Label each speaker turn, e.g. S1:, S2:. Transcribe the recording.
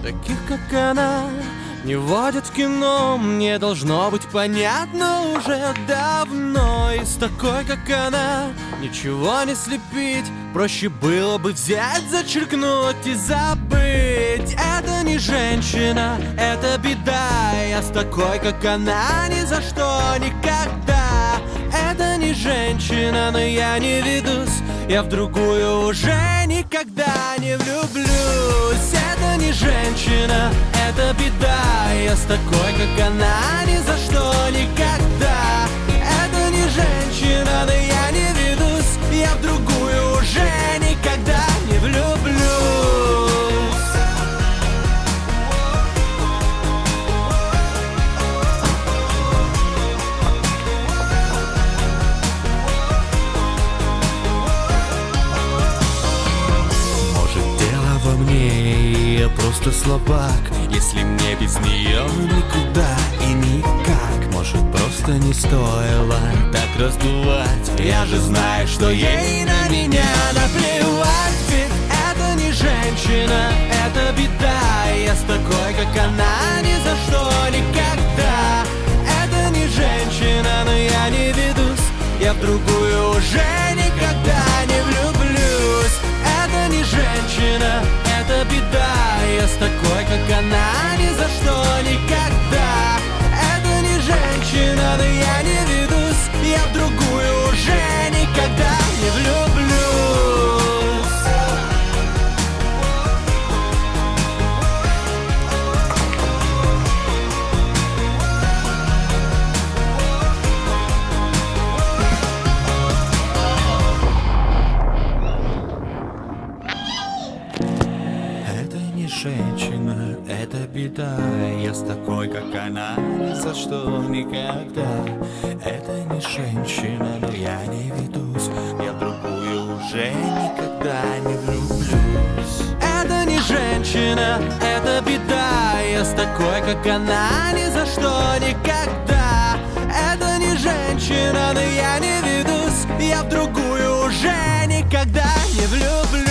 S1: Таких, как она, не водят в кино. Мне должно быть понятно уже давно. И с такой, как она, ничего не слепить. Проще было бы взять, зачеркнуть и забыть. Это не женщина, это беда. Я с такой, как она, ни за что никогда. Это не женщина, но я не ведусь. Я в другую уже никогда не влюблюсь. Это не женщина, это беда. Я с такой, как она, ни за что никогда. Это не женщина, но я не ведусь. Я в другую уже никогда не влюблюсь. Я просто слабак, если мне без нее никуда и никак. Может, просто не стоило так раздувать. Я же знаю, что ей на меня наплевать. Ведь это не женщина, это беда. Я с такой, как она, ни за что никогда. Это не женщина, но я не ведусь. Я в другую уже никогда не влюблюсь. Это не женщина, это беда. Я с такой, как она, ни за что никогда. Это не женщина, но я не ведусь. Я в другую уже никогда не влюблюсь. Женщина, это беда. Я с такой, как она, ни за что никогда. Это не женщина, но я не ведусь. Я в другую уже никогда не влюблюсь. Это не женщина, это беда. Я с такой, как она, ни за что никогда. Это не женщина, но я не ведусь. Я в другую уже никогда не влюблюсь.